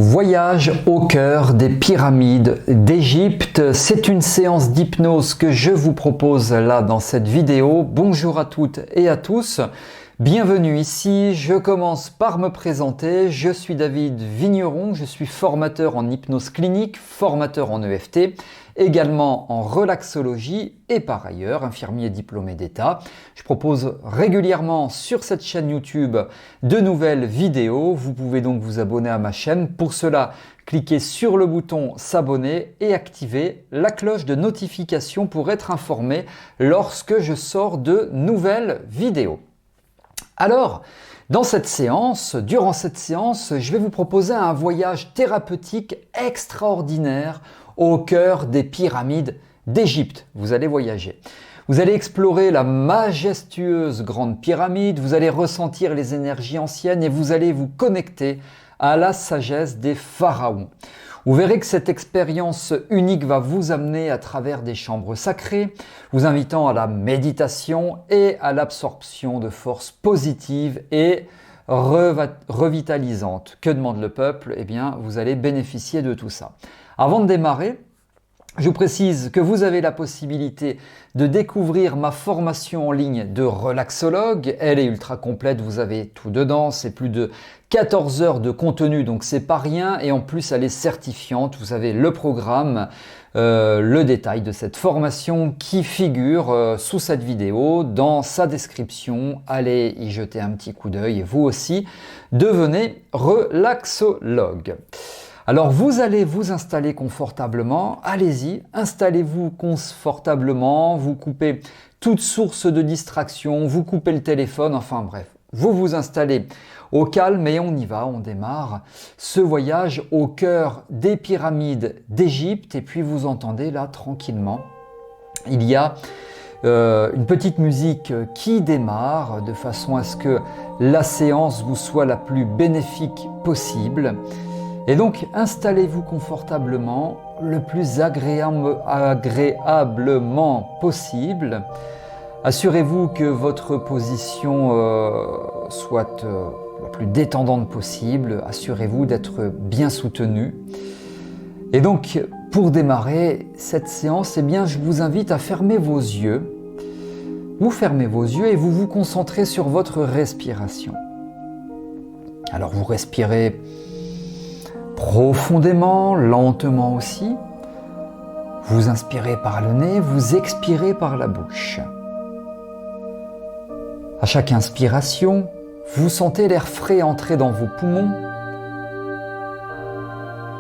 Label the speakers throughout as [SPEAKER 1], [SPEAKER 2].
[SPEAKER 1] Voyage au cœur des pyramides d'Égypte. C'est une séance d'hypnose que je vous propose là dans cette vidéo. Bonjour à toutes et à tous. Bienvenue ici. Je commence par me présenter. Je suis David Vigneron. Je suis formateur en hypnose clinique, formateur en EFT, également en relaxologie et par ailleurs infirmier diplômé d'État. Je propose régulièrement sur cette chaîne YouTube de nouvelles vidéos. Vous pouvez donc vous abonner à ma chaîne. Pour cela, cliquez sur le bouton s'abonner et activez la cloche de notification pour être informé lorsque je sors de nouvelles vidéos. Alors, durant cette séance, je vais vous proposer un voyage thérapeutique extraordinaire au cœur des pyramides d'Égypte. Vous allez voyager. Vous allez explorer la majestueuse grande pyramide, vous allez ressentir les énergies anciennes et vous allez vous connecter à la sagesse des pharaons. Vous verrez que cette expérience unique va vous amener à travers des chambres sacrées, vous invitant à la méditation et à l'absorption de forces positives et revitalisantes. Que demande le peuple? Eh bien, vous allez bénéficier de tout ça. Avant de démarrer, je vous précise que vous avez la possibilité de découvrir ma formation en ligne de relaxologue. Elle est ultra complète, vous avez tout dedans, c'est plus de 14 heures de contenu, donc c'est pas rien. Et en plus, elle est certifiante, vous avez le programme, le détail de cette formation qui figure sous cette vidéo, dans sa description. Allez y jeter un petit coup d'œil et vous aussi, devenez relaxologue. Alors vous allez vous installer confortablement, allez-y, installez-vous confortablement, vous coupez toute source de distraction, vous coupez le téléphone, enfin bref, vous vous installez au calme et on y va, on démarre ce voyage au cœur des pyramides d'Égypte et puis vous entendez là tranquillement, il y a une petite musique qui démarre de façon à ce que la séance vous soit la plus bénéfique possible. Et donc, installez-vous confortablement, le plus agréablement possible. Assurez-vous que votre position soit la plus détendante possible. Assurez-vous d'être bien soutenu. Et donc, pour démarrer cette séance, eh bien, je vous invite à fermer vos yeux. Vous fermez vos yeux et vous vous concentrez sur votre respiration. Alors, vous respirez profondément, lentement aussi. Vous inspirez par le nez, vous expirez par la bouche. À chaque inspiration, vous sentez l'air frais entrer dans vos poumons,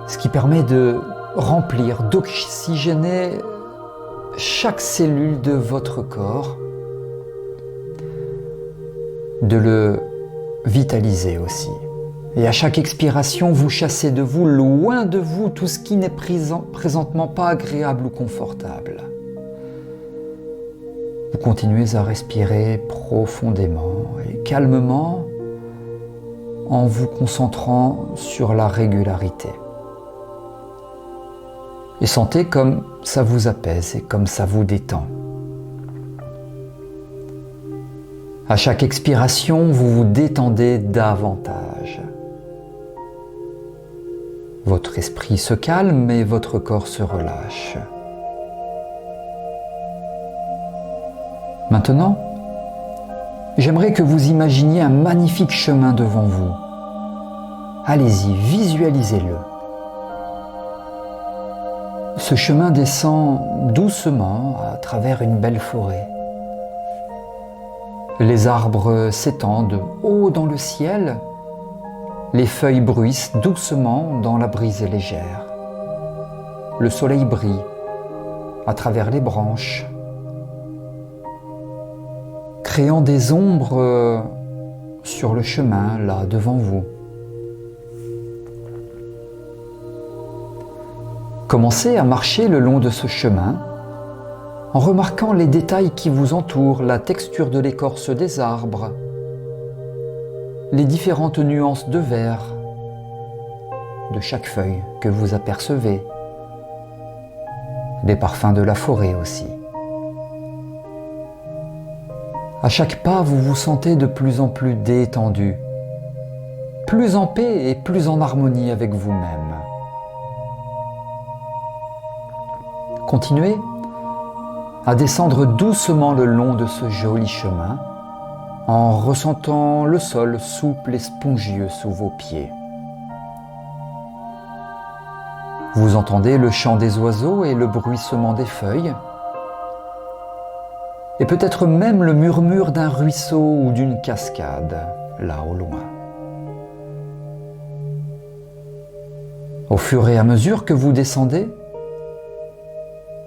[SPEAKER 1] ce qui permet de remplir, d'oxygéner chaque cellule de votre corps, de le vitaliser aussi. Et à chaque expiration, vous chassez de vous, loin de vous, tout ce qui n'est présentement pas agréable ou confortable. Vous continuez à respirer profondément et calmement en vous concentrant sur la régularité. Et sentez comme ça vous apaise et comme ça vous détend. À chaque expiration, vous vous détendez davantage. Votre esprit se calme et votre corps se relâche. Maintenant, j'aimerais que vous imaginiez un magnifique chemin devant vous. Allez-y, visualisez-le. Ce chemin descend doucement à travers une belle forêt. Les arbres s'étendent haut dans le ciel. Les feuilles bruissent doucement dans la brise légère. Le soleil brille à travers les branches, créant des ombres sur le chemin, là, devant vous. Commencez à marcher le long de ce chemin en remarquant les détails qui vous entourent, la texture de l'écorce des arbres, les différentes nuances de vert de chaque feuille que vous apercevez, les parfums de la forêt aussi. À chaque pas, vous vous sentez de plus en plus détendu, plus en paix et plus en harmonie avec vous-même. Continuez à descendre doucement le long de ce joli chemin en ressentant le sol souple et spongieux sous vos pieds. Vous entendez le chant des oiseaux et le bruissement des feuilles, et peut-être même le murmure d'un ruisseau ou d'une cascade, là au loin. Au fur et à mesure que vous descendez,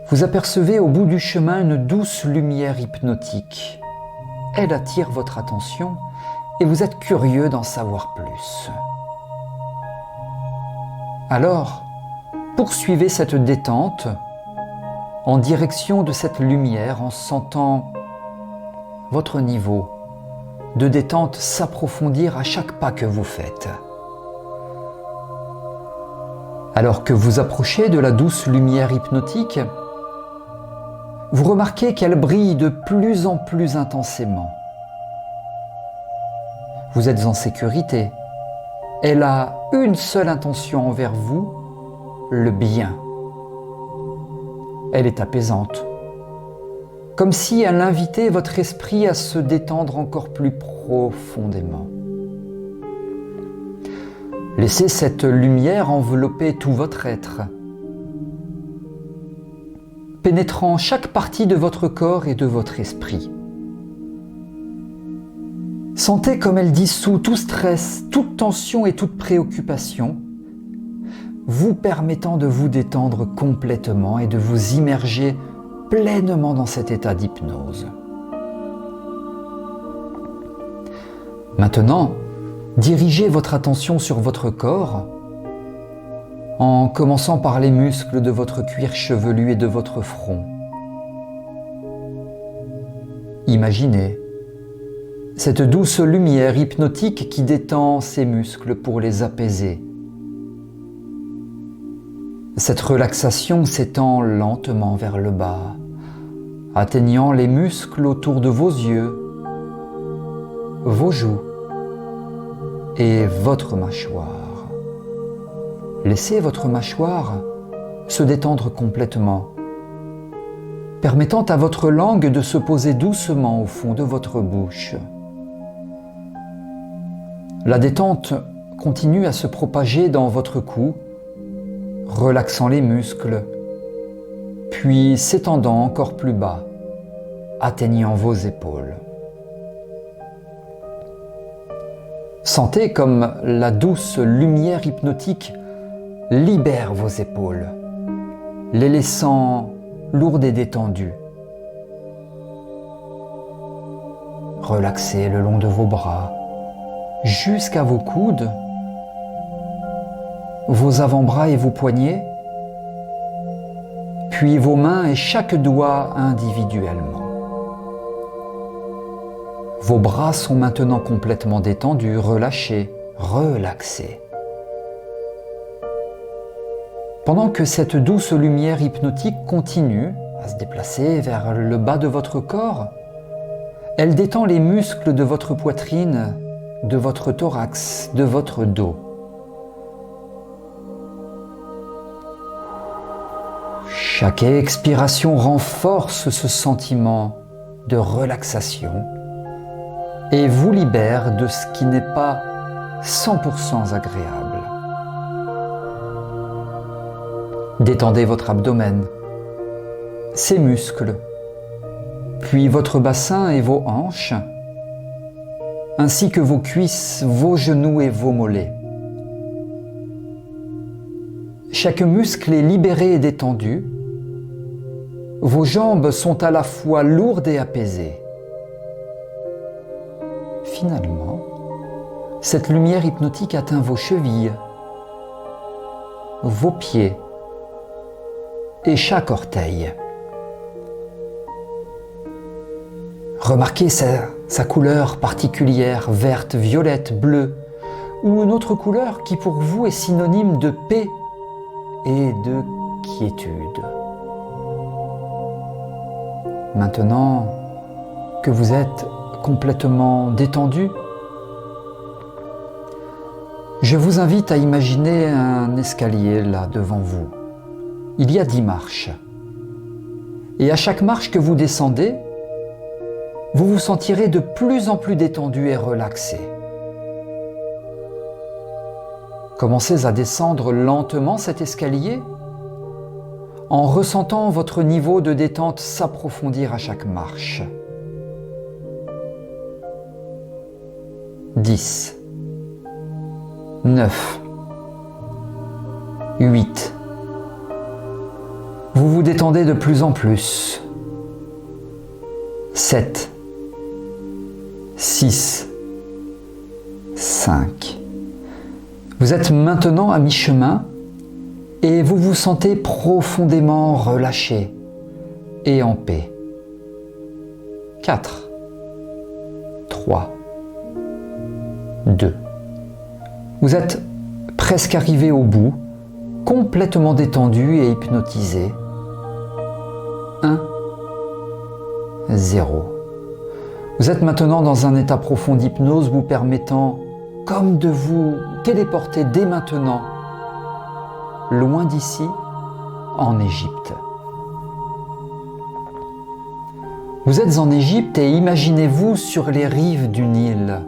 [SPEAKER 1] vous apercevez au bout du chemin une douce lumière hypnotique. Elle attire votre attention et vous êtes curieux d'en savoir plus. Alors, poursuivez cette détente en direction de cette lumière en sentant votre niveau de détente s'approfondir à chaque pas que vous faites. Alors que vous approchez de la douce lumière hypnotique, vous remarquez qu'elle brille de plus en plus intensément. Vous êtes en sécurité. Elle a une seule intention envers vous, le bien. Elle est apaisante, comme si elle invitait votre esprit à se détendre encore plus profondément. Laissez cette lumière envelopper tout votre être, pénétrant chaque partie de votre corps et de votre esprit. Sentez comme elle dissout tout stress, toute tension et toute préoccupation, vous permettant de vous détendre complètement et de vous immerger pleinement dans cet état d'hypnose. Maintenant, dirigez votre attention sur votre corps en commençant par les muscles de votre cuir chevelu et de votre front. Imaginez cette douce lumière hypnotique qui détend ces muscles pour les apaiser. Cette relaxation s'étend lentement vers le bas, atteignant les muscles autour de vos yeux, vos joues et votre mâchoire. Laissez votre mâchoire se détendre complètement, permettant à votre langue de se poser doucement au fond de votre bouche. La détente continue à se propager dans votre cou, relaxant les muscles, puis s'étendant encore plus bas, atteignant vos épaules. Sentez comme la douce lumière hypnotique libère vos épaules, les laissant lourdes et détendues. Relaxez le long de vos bras, jusqu'à vos coudes, vos avant-bras et vos poignets, puis vos mains et chaque doigt individuellement. Vos bras sont maintenant complètement détendus, relâchés, relaxés. Pendant que cette douce lumière hypnotique continue à se déplacer vers le bas de votre corps, elle détend les muscles de votre poitrine, de votre thorax, de votre dos. Chaque expiration renforce ce sentiment de relaxation et vous libère de ce qui n'est pas 100% agréable. Détendez votre abdomen, ses muscles, puis votre bassin et vos hanches, ainsi que vos cuisses, vos genoux et vos mollets. Chaque muscle est libéré et détendu. Vos jambes sont à la fois lourdes et apaisées. Finalement, cette lumière hypnotique atteint vos chevilles, vos pieds et chaque orteil. Remarquez sa couleur particulière, verte, violette, bleue, ou une autre couleur qui pour vous est synonyme de paix et de quiétude. Maintenant que vous êtes complètement détendu, Je vous invite à imaginer un escalier là devant vous. Il y a 10 marches. Et à chaque marche que vous descendez, vous vous sentirez de plus en plus détendu et relaxé. Commencez à descendre lentement cet escalier en ressentant votre niveau de détente s'approfondir à chaque marche. 10, 9, 8. Vous vous détendez de plus en plus. 7, 6, 5. Vous êtes maintenant à mi-chemin et vous vous sentez profondément relâché et en paix. 4, 3, 2. Vous êtes presque arrivé au bout, complètement détendu et hypnotisé. 1, 0. Vous êtes maintenant dans un état profond d'hypnose vous permettant comme de vous téléporter dès maintenant, loin d'ici, en Égypte. Vous êtes en Égypte et imaginez-vous sur les rives du Nil,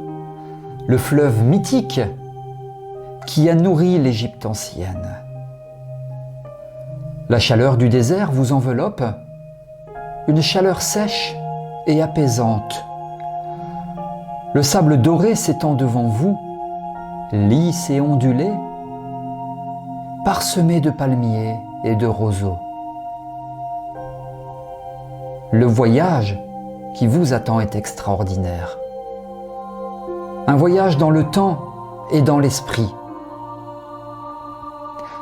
[SPEAKER 1] le fleuve mythique qui a nourri l'Égypte ancienne. La chaleur du désert vous enveloppe, une chaleur sèche et apaisante. Le sable doré s'étend devant vous, lisse et ondulé, parsemé de palmiers et de roseaux. Le voyage qui vous attend est extraordinaire. Un voyage dans le temps et dans l'esprit.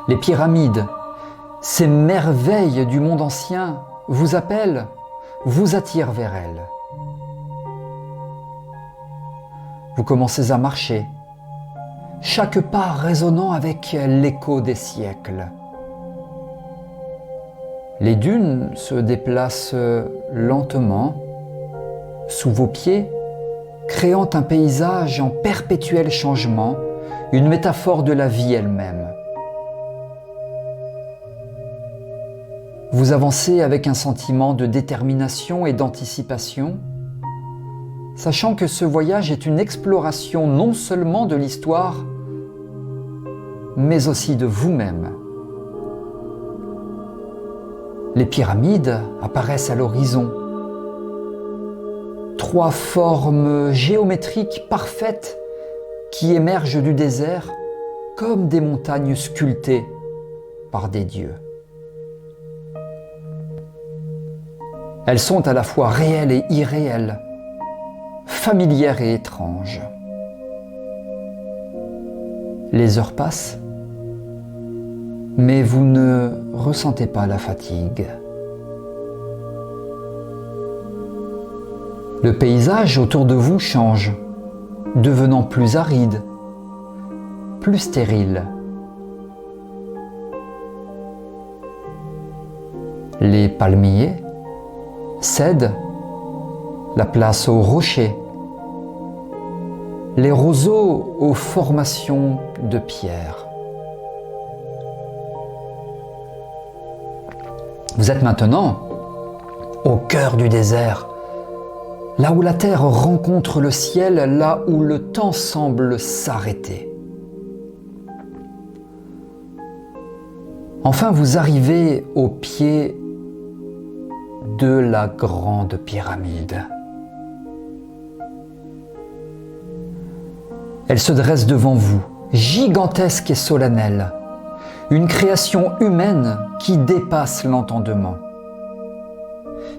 [SPEAKER 1] Les pyramides, ces merveilles du monde ancien, vous appellent, vous attirent vers elles. Vous commencez à marcher, chaque pas résonnant avec l'écho des siècles. Les dunes se déplacent lentement sous vos pieds, créant un paysage en perpétuel changement, une métaphore de la vie elle-même. Vous avancez avec un sentiment de détermination et d'anticipation, sachant que ce voyage est une exploration non seulement de l'histoire, mais aussi de vous-même. Les pyramides apparaissent à l'horizon. 3 formes géométriques parfaites qui émergent du désert comme des montagnes sculptées par des dieux. Elles sont à la fois réelles et irréelles, familières et étranges. Les heures passent, mais vous ne ressentez pas la fatigue. Le paysage autour de vous change, devenant plus aride, plus stérile. Les palmiers cèdent la place aux rochers, les roseaux aux formations de pierre. Vous êtes maintenant au cœur du désert, là où la terre rencontre le ciel, là où le temps semble s'arrêter. Enfin, vous arrivez au pied de la grande pyramide. Elle se dresse devant vous, gigantesque et solennelle, une création humaine qui dépasse l'entendement.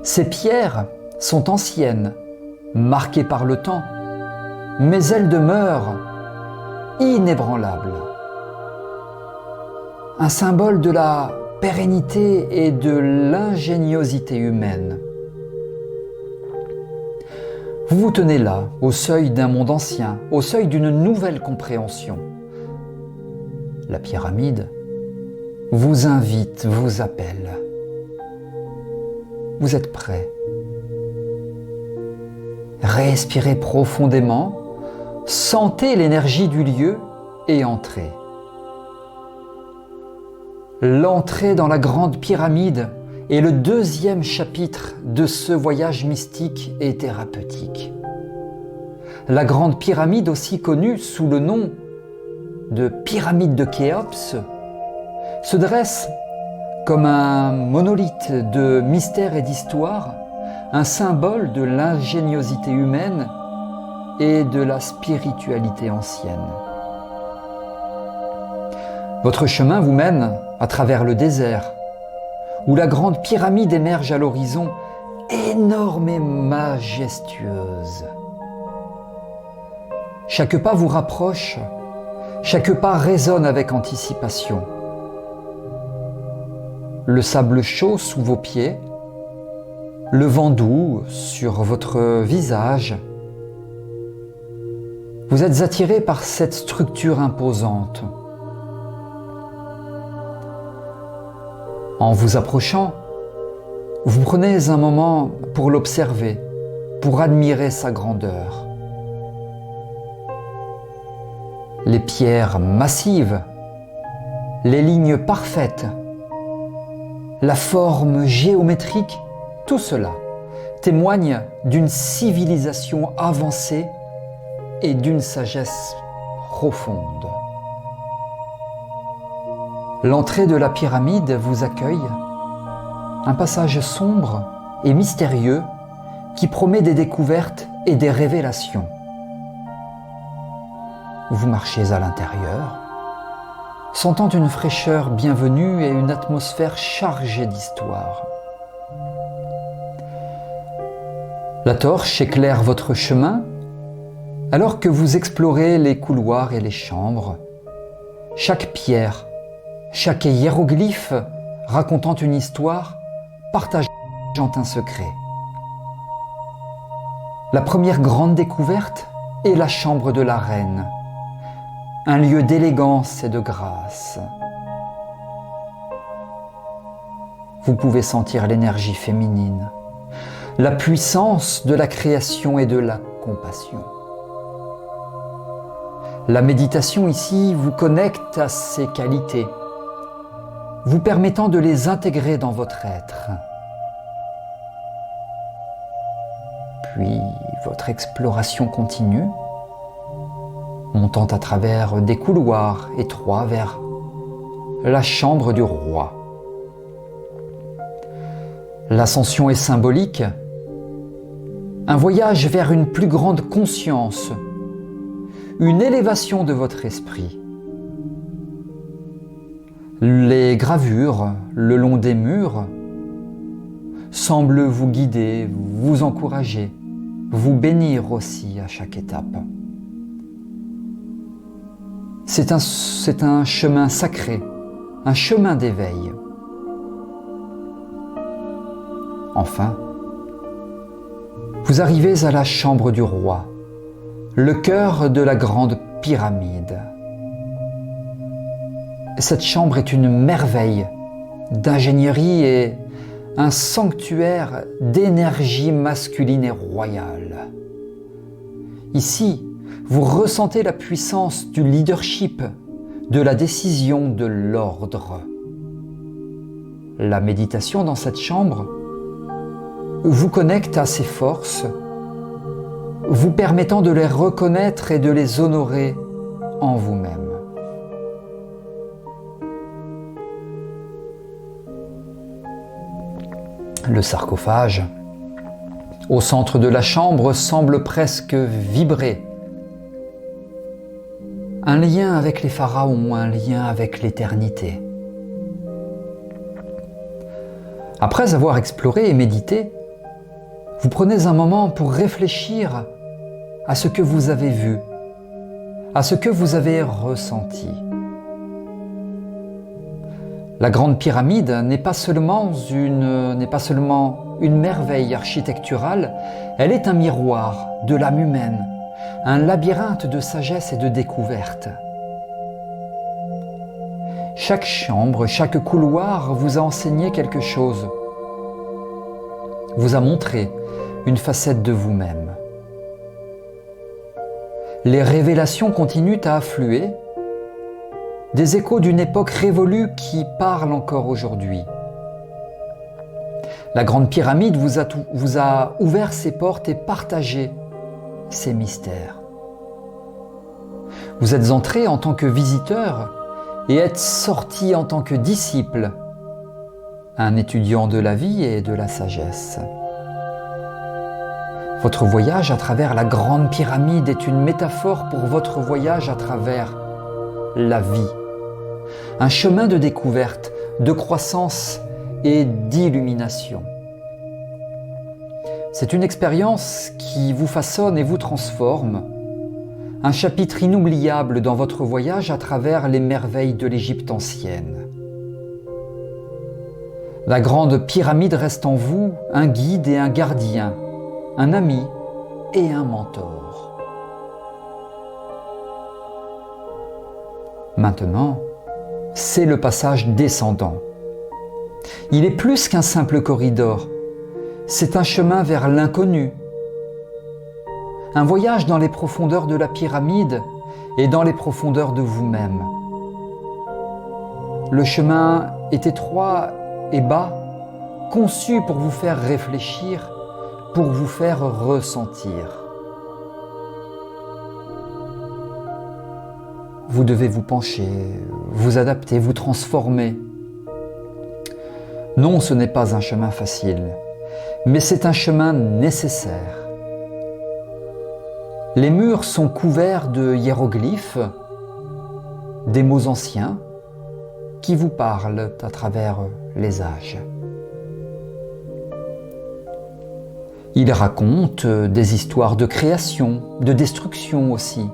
[SPEAKER 1] Ces pierres sont anciennes, marquées par le temps, mais elles demeurent inébranlables. Un symbole de la pérennité et de l'ingéniosité humaine. Vous vous tenez là, au seuil d'un monde ancien, au seuil d'une nouvelle compréhension. La pyramide vous invite, vous appelle. Vous êtes prêt. Respirez profondément, sentez l'énergie du lieu et entrez. L'entrée dans la Grande Pyramide est le deuxième chapitre de ce voyage mystique et thérapeutique. La Grande Pyramide, aussi connue sous le nom de pyramide de Khéops, se dresse comme un monolithe de mystère et d'histoire, un symbole de l'ingéniosité humaine et de la spiritualité ancienne. Votre chemin vous mène à travers le désert, où la Grande Pyramide émerge à l'horizon, énorme et majestueuse. Chaque pas vous rapproche, chaque pas résonne avec anticipation. Le sable chaud sous vos pieds, le vent doux sur votre visage. Vous êtes attiré par cette structure imposante. En vous approchant, vous prenez un moment pour l'observer, pour admirer sa grandeur. Les pierres massives, les lignes parfaites, la forme géométrique, tout cela témoigne d'une civilisation avancée et d'une sagesse profonde. L'entrée de la pyramide vous accueille, un passage sombre et mystérieux qui promet des découvertes et des révélations. Vous marchez à l'intérieur, sentant une fraîcheur bienvenue et une atmosphère chargée d'histoire. La torche éclaire votre chemin alors que vous explorez les couloirs et les chambres, chaque pierre, chaque hiéroglyphe racontant une histoire, partageant un secret. La première grande découverte est la chambre de la reine, un lieu d'élégance et de grâce. Vous pouvez sentir l'énergie féminine, la puissance de la création et de la compassion. La méditation ici vous connecte à ces qualités, vous permettant de les intégrer dans votre être. Puis votre exploration continue, montant à travers des couloirs étroits vers la chambre du roi. L'ascension est symbolique, un voyage vers une plus grande conscience, une élévation de votre esprit. Les gravures le long des murs semblent vous guider, vous encourager, vous bénir aussi à chaque étape. C'est un chemin sacré, un chemin d'éveil. Enfin, vous arrivez à la chambre du roi, le cœur de la grande pyramide. Cette chambre est une merveille d'ingénierie et un sanctuaire d'énergie masculine et royale. Ici, vous ressentez la puissance du leadership, de la décision, de l'ordre. La méditation dans cette chambre vous connecte à ces forces, vous permettant de les reconnaître et de les honorer en vous-même. Le sarcophage, au centre de la chambre, semble presque vibrer. Un lien avec les pharaons, un lien avec l'éternité. Après avoir exploré et médité, vous prenez un moment pour réfléchir à ce que vous avez vu, à ce que vous avez ressenti. La Grande Pyramide n'est pas seulement une merveille architecturale, elle est un miroir de l'âme humaine, un labyrinthe de sagesse et de découverte. Chaque chambre, chaque couloir vous a enseigné quelque chose, vous a montré une facette de vous-même. Les révélations continuent à affluer des échos d'une époque révolue qui parle encore aujourd'hui. La Grande Pyramide vous a ouvert ses portes et partagé ses mystères. Vous êtes entré en tant que visiteur et êtes sorti en tant que disciple, un étudiant de la vie et de la sagesse. Votre voyage à travers la Grande Pyramide est une métaphore pour votre voyage à travers la vie. Un chemin de découverte, de croissance et d'illumination. C'est une expérience qui vous façonne et vous transforme, un chapitre inoubliable dans votre voyage à travers les merveilles de l'Égypte ancienne. La Grande Pyramide reste en vous un guide et un gardien, un ami et un mentor. Maintenant, c'est le passage descendant. Il est plus qu'un simple corridor, c'est un chemin vers l'inconnu. Un voyage dans les profondeurs de la pyramide et dans les profondeurs de vous-même. Le chemin est étroit et bas, conçu pour vous faire réfléchir, pour vous faire ressentir. Vous devez vous pencher, vous adapter, vous transformer. Non, ce n'est pas un chemin facile, mais c'est un chemin nécessaire. Les murs sont couverts de hiéroglyphes, des mots anciens qui vous parlent à travers les âges. Ils racontent des histoires de création, de destruction aussi,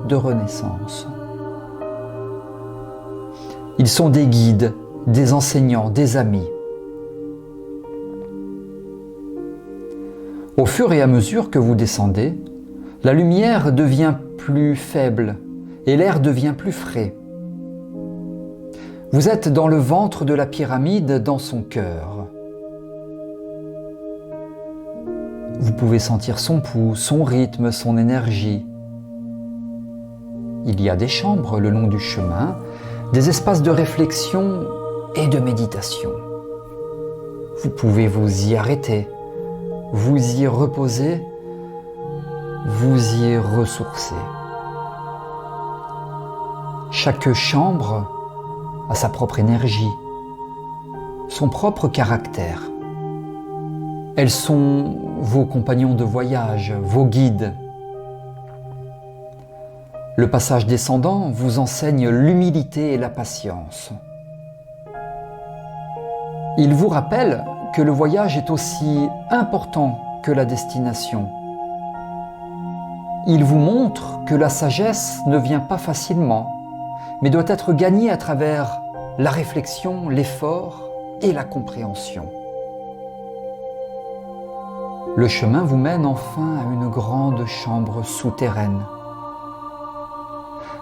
[SPEAKER 1] de renaissance. Ils sont des guides, des enseignants, des amis. Au fur et à mesure que vous descendez, la lumière devient plus faible et l'air devient plus frais. Vous êtes dans le ventre de la pyramide, dans son cœur. Vous pouvez sentir son pouls, son rythme, son énergie. Il y a des chambres le long du chemin, des espaces de réflexion et de méditation. Vous pouvez vous y arrêter, vous y reposer, vous y ressourcer. Chaque chambre a sa propre énergie, son propre caractère. Elles sont vos compagnons de voyage, vos guides. Le passage descendant vous enseigne l'humilité et la patience. Il vous rappelle que le voyage est aussi important que la destination. Il vous montre que la sagesse ne vient pas facilement, mais doit être gagnée à travers la réflexion, l'effort et la compréhension. Le chemin vous mène enfin à une grande chambre souterraine.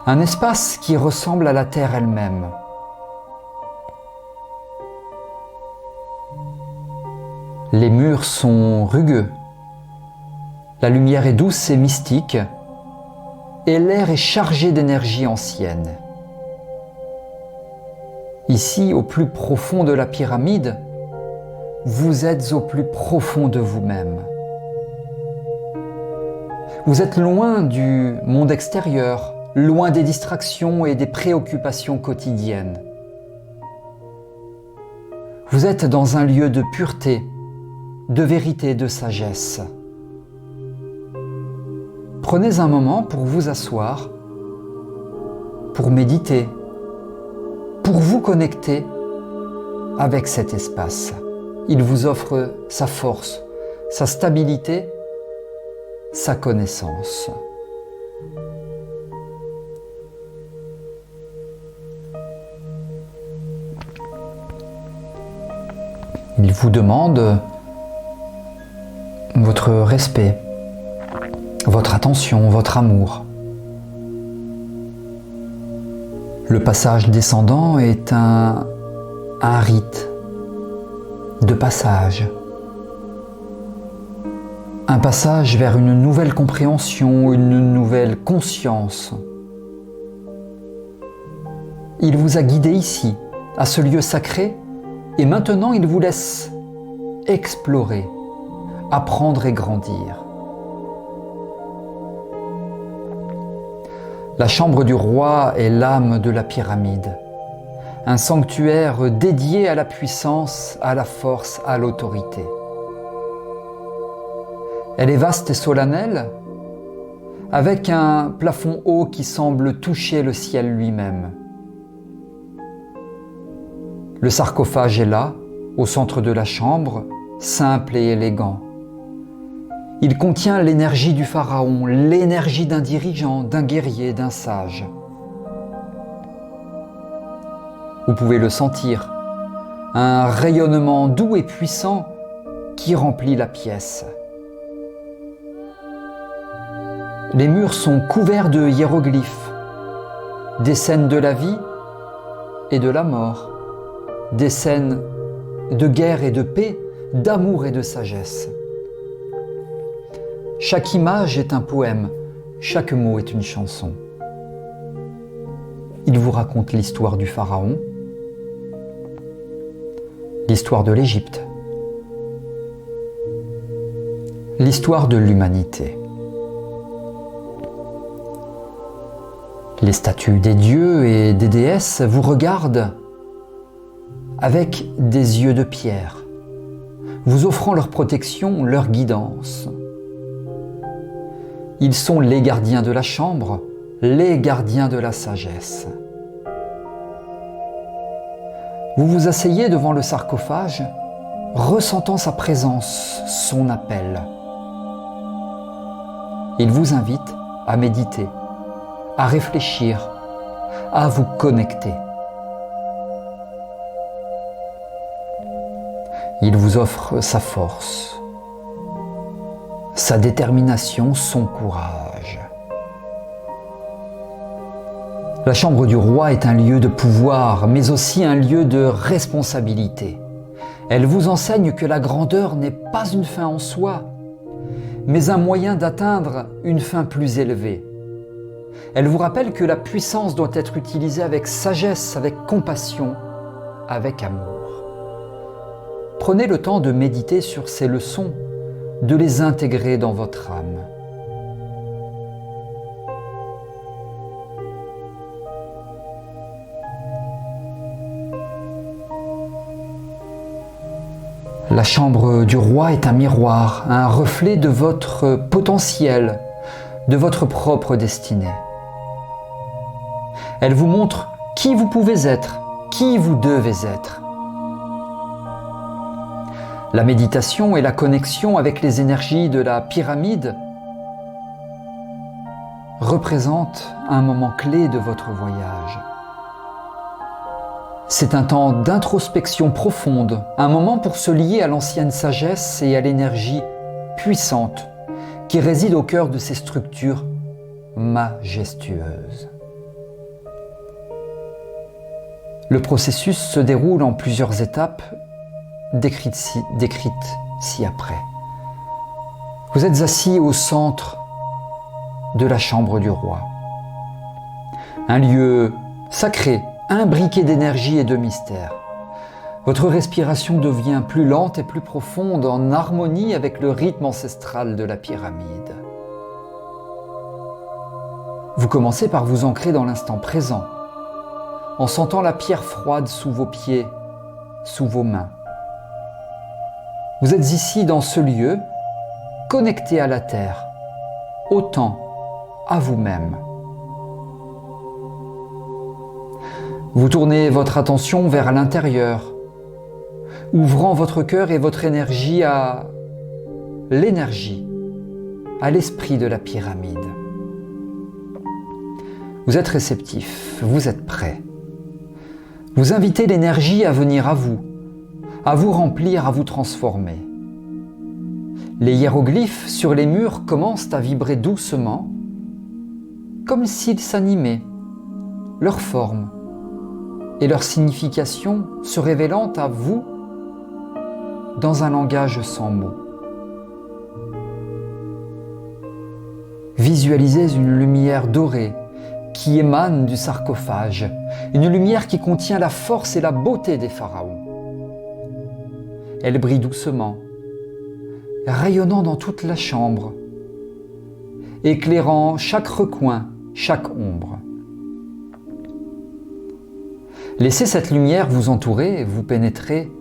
[SPEAKER 1] Un espace qui ressemble à la terre elle-même. Les murs sont rugueux. La lumière est douce et mystique, et l'air est chargé d'énergie ancienne. Ici, au plus profond de la pyramide, vous êtes au plus profond de vous-même. Vous êtes loin du monde extérieur, loin des distractions et des préoccupations quotidiennes. Vous êtes dans un lieu de pureté, de vérité, de sagesse. Prenez un moment pour vous asseoir, pour méditer, pour vous connecter avec cet espace. Il vous offre sa force, sa stabilité, sa connaissance. Il vous demande votre respect, votre attention, votre amour. Le passage descendant est un rite de passage. Un passage vers une nouvelle compréhension, une nouvelle conscience. Il vous a guidé ici, à ce lieu sacré, et maintenant il vous laisse explorer, apprendre et grandir. La chambre du roi est l'âme de la pyramide, un sanctuaire dédié à la puissance, à la force, à l'autorité. Elle est vaste et solennelle, avec un plafond haut qui semble toucher le ciel lui-même. Le sarcophage est là, au centre de la chambre, simple et élégant. Il contient l'énergie du pharaon, l'énergie d'un dirigeant, d'un guerrier, d'un sage. Vous pouvez le sentir, un rayonnement doux et puissant qui remplit la pièce. Les murs sont couverts de hiéroglyphes, des scènes de la vie et de la mort, des scènes de guerre et de paix, d'amour et de sagesse. Chaque image est un poème, chaque mot est une chanson. Il vous raconte l'histoire du pharaon, l'histoire de l'Égypte, l'histoire de l'humanité. Les statues des dieux et des déesses vous regardent avec des yeux de pierre, vous offrant leur protection, leur guidance. Ils sont les gardiens de la chambre, les gardiens de la sagesse. Vous vous asseyez devant le sarcophage, ressentant sa présence, son appel. Il vous invite à méditer, à réfléchir, à vous connecter. Il vous offre sa force, sa détermination, son courage. La chambre du roi est un lieu de pouvoir, mais aussi un lieu de responsabilité. Elle vous enseigne que la grandeur n'est pas une fin en soi, mais un moyen d'atteindre une fin plus élevée. Elle vous rappelle que la puissance doit être utilisée avec sagesse, avec compassion, avec amour. Prenez le temps de méditer sur ces leçons, de les intégrer dans votre âme. La chambre du roi est un miroir, un reflet de votre potentiel, de votre propre destinée. Elle vous montre qui vous pouvez être, qui vous devez être. La méditation et la connexion avec les énergies de la pyramide représentent un moment clé de votre voyage. C'est un temps d'introspection profonde, un moment pour se lier à l'ancienne sagesse et à l'énergie puissante qui réside au cœur de ces structures majestueuses. Le processus se déroule en plusieurs étapes décrites ci-après. Vous êtes assis au centre de la chambre du roi. Un lieu sacré, imbriqué d'énergie et de mystère. Votre respiration devient plus lente et plus profonde, en harmonie avec le rythme ancestral de la pyramide. Vous commencez par vous ancrer dans l'instant présent, en sentant la pierre froide sous vos pieds, sous vos mains. Vous êtes ici dans ce lieu, connecté à la terre, au temps, à vous-même. Vous tournez votre attention vers l'intérieur, ouvrant votre cœur et votre énergie à l'énergie, à l'esprit de la pyramide. Vous êtes réceptif, vous êtes prêt. Vous invitez l'énergie à venir à vous remplir, à vous transformer. Les hiéroglyphes sur les murs commencent à vibrer doucement, comme s'ils s'animaient, leur forme et leur signification se révélant à vous dans un langage sans mots. Visualisez une lumière dorée qui émane du sarcophage, une lumière qui contient la force et la beauté des pharaons. Elle brille doucement, rayonnant dans toute la chambre, éclairant chaque recoin, chaque ombre. Laissez cette lumière vous entourer, vous pénétrer,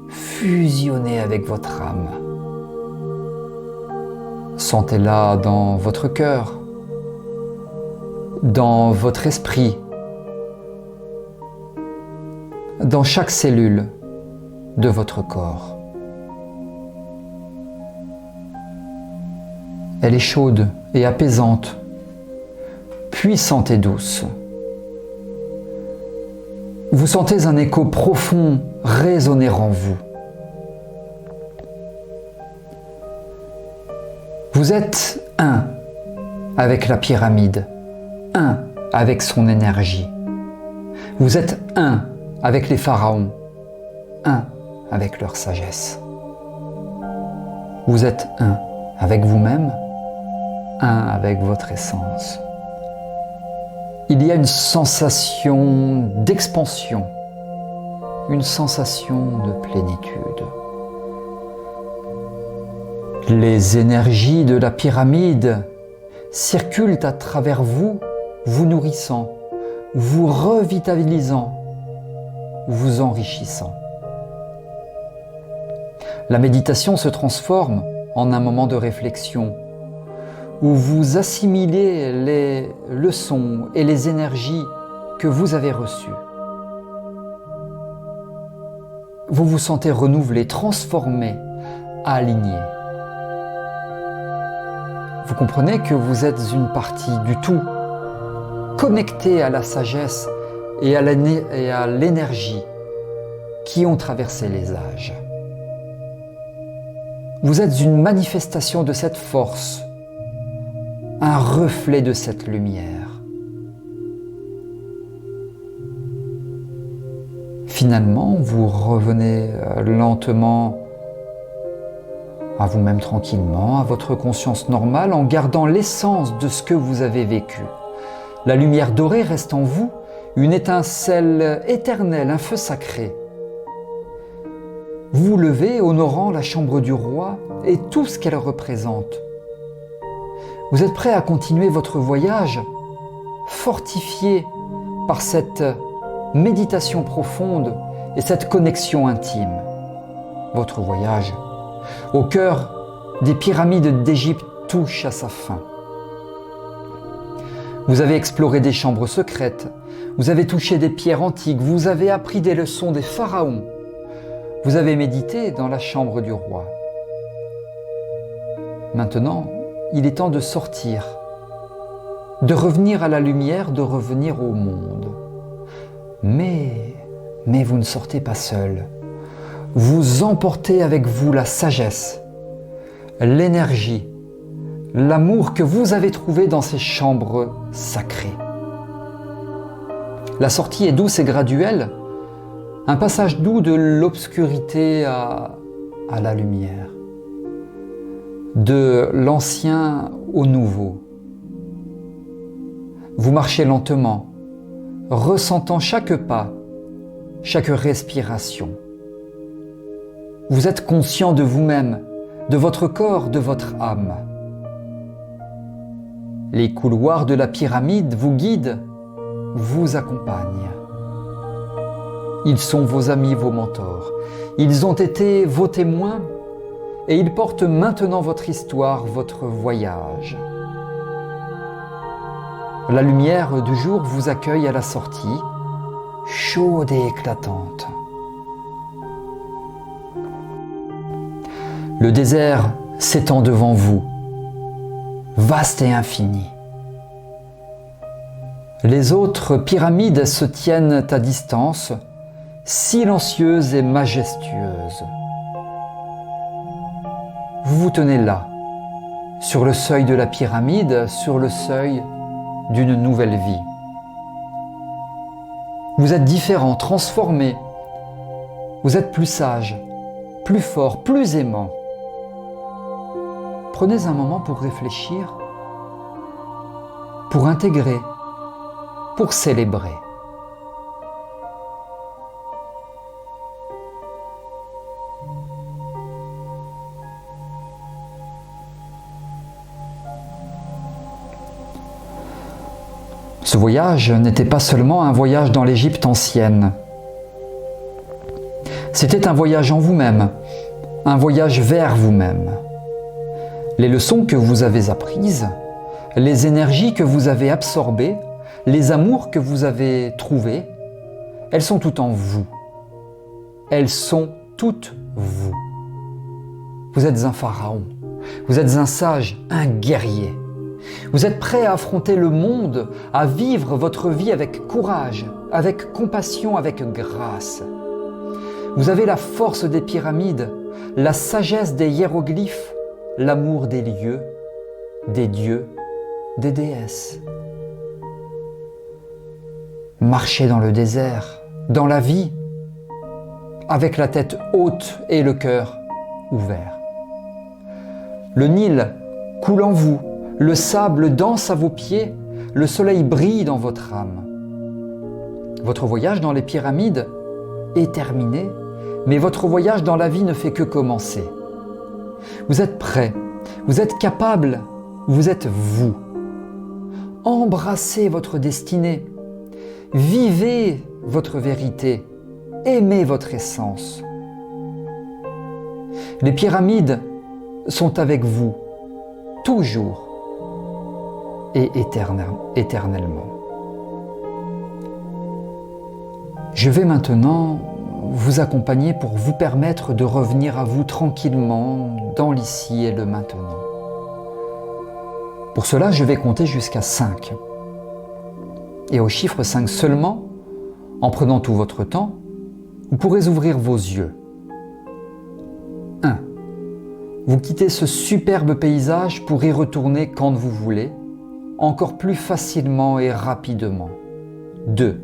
[SPEAKER 1] fusionner avec votre âme. Sentez-la dans votre cœur, dans votre esprit, dans chaque cellule de votre corps. Elle est chaude et apaisante, puissante et douce. Vous sentez un écho profond résonner en vous. Vous êtes un avec la pyramide, un avec son énergie. Vous êtes un avec les pharaons, un avec leur sagesse. Vous êtes un avec vous-même, un avec votre essence. Il y a une sensation d'expansion, une sensation de plénitude. Les énergies de la pyramide circulent à travers vous, vous nourrissant, vous revitalisant, vous enrichissant. La méditation se transforme en un moment de réflexion où vous assimilez les leçons et les énergies que vous avez reçues. Vous vous sentez renouvelé, transformé, aligné. Vous comprenez que vous êtes une partie du tout, connectée à la sagesse et à l'énergie qui ont traversé les âges. Vous êtes une manifestation de cette force, un reflet de cette lumière. Finalement, vous revenez lentement à vous-même tranquillement, à votre conscience normale, en gardant l'essence de ce que vous avez vécu. La lumière dorée reste en vous, une étincelle éternelle, un feu sacré. Vous vous levez, honorant la chambre du roi et tout ce qu'elle représente. Vous êtes prêt à continuer votre voyage, fortifié par cette méditation profonde et cette connexion intime. Votre voyage au cœur des pyramides d'Égypte touche à sa fin. Vous avez exploré des chambres secrètes, vous avez touché des pierres antiques, vous avez appris des leçons des pharaons, vous avez médité dans la chambre du roi. Maintenant, il est temps de sortir, de revenir à la lumière, de revenir au monde. Mais vous ne sortez pas seul. Vous emportez avec vous la sagesse, l'énergie, l'amour que vous avez trouvé dans ces chambres sacrées. La sortie est douce et graduelle, un passage doux de l'obscurité à la lumière, de l'ancien au nouveau. Vous marchez lentement, ressentant chaque pas, chaque respiration. Vous êtes conscient de vous-même, de votre corps, de votre âme. Les couloirs de la pyramide vous guident, vous accompagnent. Ils sont vos amis, vos mentors. Ils ont été vos témoins et ils portent maintenant votre histoire, votre voyage. La lumière du jour vous accueille à la sortie, chaude et éclatante. Le désert s'étend devant vous, vaste et infini. Les autres pyramides se tiennent à distance, silencieuses et majestueuses. Vous vous tenez là, sur le seuil de la pyramide, sur le seuil d'une nouvelle vie. Vous êtes différent, transformé. Vous êtes plus sage, plus fort, plus aimant. Prenez un moment pour réfléchir, pour intégrer pour célébrer. Ce voyage n'était pas seulement un voyage dans l'Égypte ancienne. C'était un voyage en vous-même, un voyage vers vous-même. Les leçons que vous avez apprises, les énergies que vous avez absorbées, les amours que vous avez trouvés, elles sont toutes en vous. Elles sont toutes vous. Vous êtes un pharaon, vous êtes un sage, un guerrier. Vous êtes prêt à affronter le monde, à vivre votre vie avec courage, avec compassion, avec grâce. Vous avez la force des pyramides, la sagesse des hiéroglyphes, l'amour des lieux, des dieux, des déesses. Marchez dans le désert, dans la vie, avec la tête haute et le cœur ouvert. Le Nil coule en vous, le sable danse à vos pieds, le soleil brille dans votre âme. Votre voyage dans les pyramides est terminé, mais votre voyage dans la vie ne fait que commencer. Vous êtes prêt, vous êtes capable, vous êtes vous. Embrassez votre destinée, vivez votre vérité, aimez votre essence. Les pyramides sont avec vous, toujours et éternellement. Je vais maintenant vous accompagner pour vous permettre de revenir à vous tranquillement dans l'ici et le maintenant. Pour cela, je vais compter jusqu'à 5. Et au chiffre 5 seulement, en prenant tout votre temps, vous pourrez ouvrir vos yeux. 1. Vous quittez ce superbe paysage pour y retourner quand vous voulez, encore plus facilement et rapidement. 2.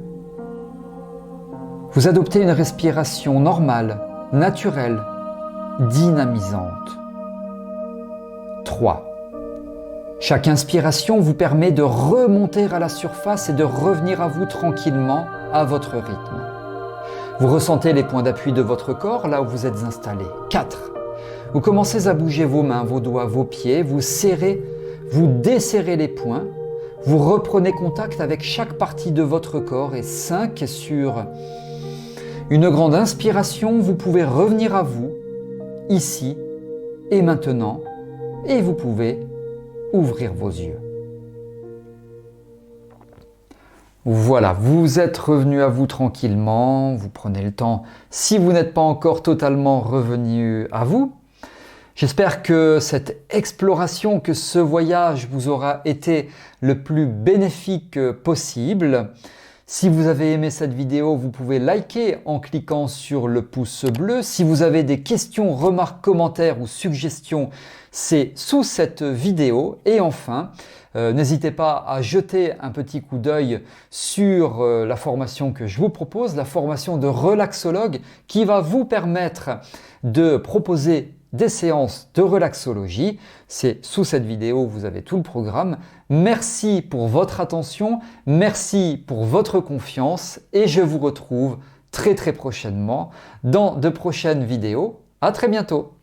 [SPEAKER 1] Vous adoptez une respiration normale, naturelle, dynamisante. 3. Chaque inspiration vous permet de remonter à la surface et de revenir à vous tranquillement à votre rythme. Vous ressentez les points d'appui de votre corps là où vous êtes installé. 4. Vous commencez à bouger vos mains, vos doigts, vos pieds, vous serrez, vous desserrez les poings, vous reprenez contact avec chaque partie de votre corps. Et 5, sur une grande inspiration, vous pouvez revenir à vous, ici et maintenant, et vous pouvez ouvrir vos yeux. Voilà, vous êtes revenu à vous tranquillement, vous prenez le temps si vous n'êtes pas encore totalement revenu à vous. J'espère que cette exploration, que ce voyage vous aura été le plus bénéfique possible. Si vous avez aimé cette vidéo, vous pouvez liker en cliquant sur le pouce bleu. Si vous avez des questions, remarques, commentaires ou suggestions, c'est sous cette vidéo. Et enfin, n'hésitez pas à jeter un petit coup d'œil sur la formation que je vous propose, la formation de relaxologue qui va vous permettre de proposer des séances de relaxologie. C'est sous cette vidéo, vous avez tout le programme. Merci pour votre attention, merci pour votre confiance et je vous retrouve très prochainement dans de prochaines vidéos. À très bientôt.